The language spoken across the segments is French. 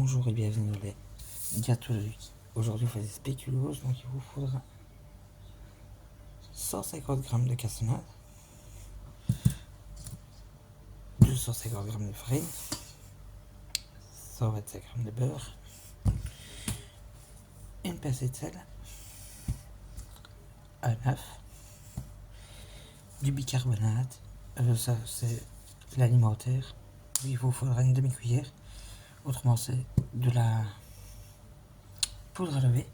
Bonjour et bienvenue dans les gâteaux de Lucky. Aujourd'hui, on fait des spéculoos, donc il vous faudra 150 g de cassonade, 250 g de farine, 125 g de beurre, une pincée de sel, un œuf, du bicarbonate, ça c'est l'alimentaire, il vous faudra une demi-cuillère, autrement c'est de la poudre à lever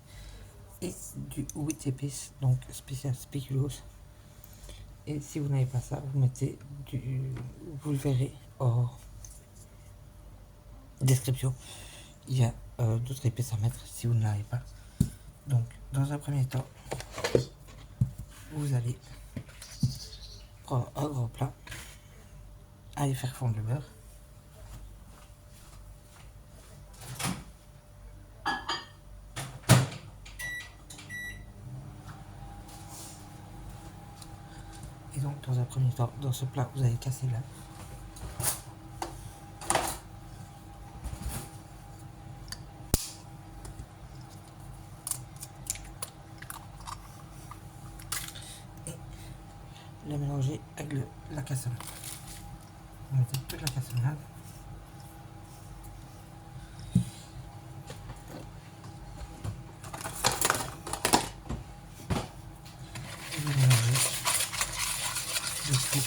et du 8 épices, donc spécial spéculoos. Et si vous n'avez pas ça, vous mettez vous le verrez en description. Il y a d'autres épices à mettre si vous ne l'avez pas. Donc, dans un premier temps, vous allez prendre un grand plat, aller faire fondre le beurre. Et donc, dans un premier temps, dans ce plat, vous allez casser l'œuf. Le mélanger avec la cassonade. Vous mettez toute la cassonade. Et vous mélangez le tout.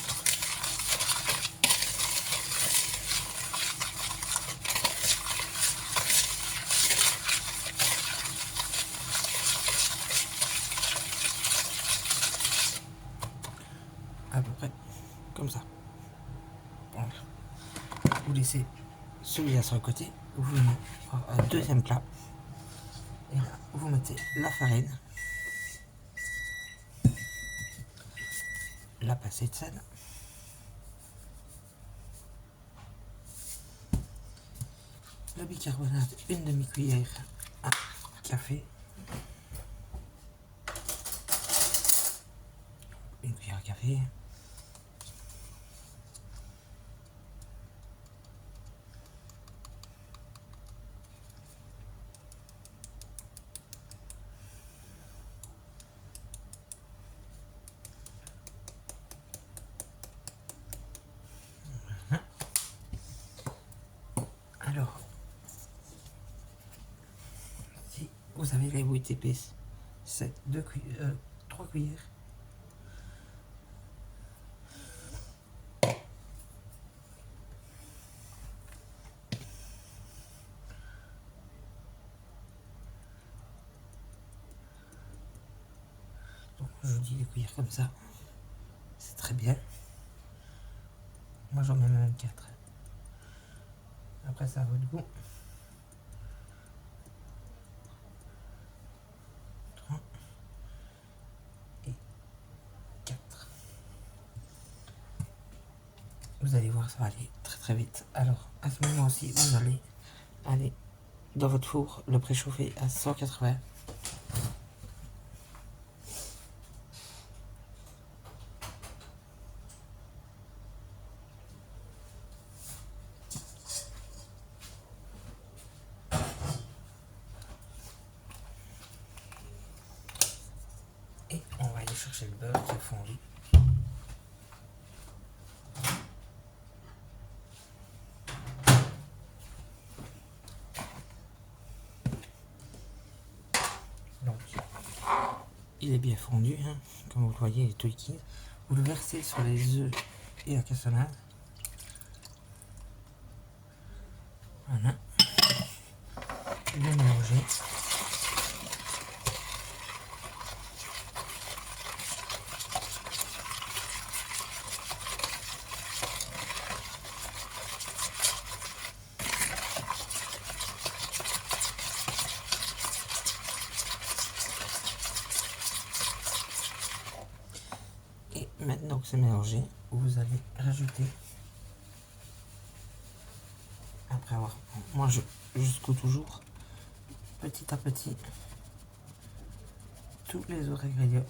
À peu près comme ça. Voilà. Vous laissez celui-là sur le côté, vous venez prendre un deuxième plat et là vous mettez la farine, la pincée de sel, le bicarbonate, une demi-cuillère à café, une cuillère à café, alors si vous avez les 8 épices, c'est 3 cuillères. Donc je vous dis des cuillères comme ça, c'est très bien. Moi j'en mets même 4. Après ça à votre goût. 3 et 4. Vous allez voir, ça va aller très très vite. Alors à ce moment-ci, vous allez aller dans votre four, le préchauffer à 180. Et on va aller chercher le beurre qui est fondu. Donc, il est bien fondu, hein. Comme vous le voyez, il est tout liquide. Vous le versez sur les œufs et la cassonade. Voilà. Vous le mélangez. Et maintenant que c'est mélangé, vous allez rajouter, après avoir, moi je secoue toujours, petit à petit, tous les autres ingrédients.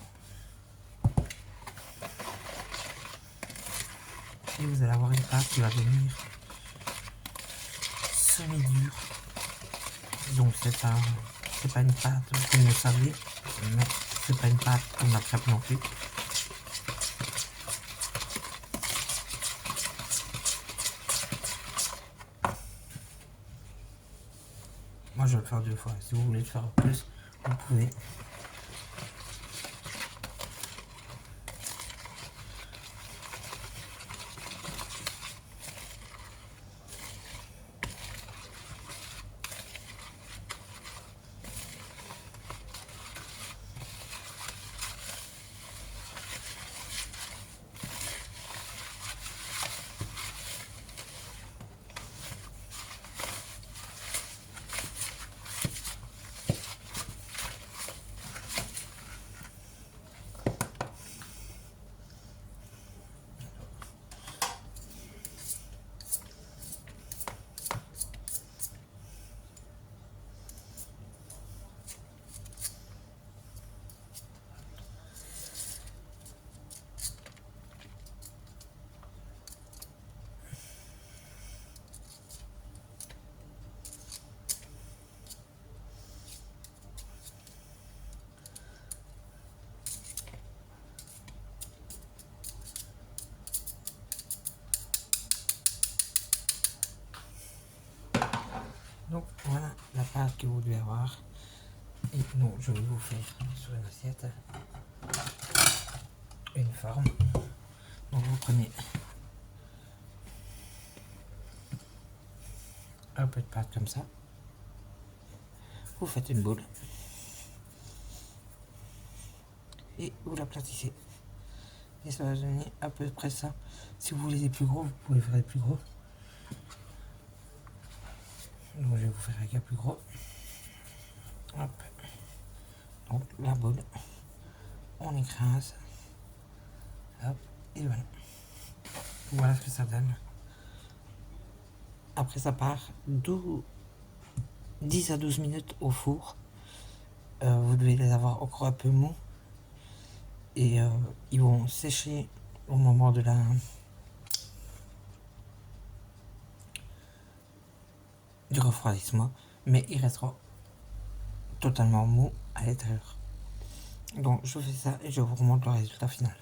Et vous allez avoir une pâte qui va devenir semi-dure. Donc c'est pas une pâte comme le sablé, mais c'est pas une pâte comme la crêpe non plus. Moi je vais le faire 2 fois. Si vous voulez le faire plus, vous pouvez. Donc voilà la pâte que vous devez avoir. Et donc je vais vous faire sur une assiette une forme. Donc vous prenez un peu de pâte comme ça. Vous faites une boule. Et vous l'aplatissez. Et ça va donner à peu près ça. Si vous voulez des plus gros, vous pouvez faire des plus gros. Donc je vais vous faire avec un plus gros. Hop. Donc la boule, on écrase. Hop. Et voilà. Voilà ce que ça donne. Après ça part 10 à 12 minutes au four. Vous devez les avoir encore un peu mous. Et ils vont sécher au moment de du refroidissement, mais ils resteront totalement mous à l'intérieur. Donc je fais ça et je vous remonte le résultat final.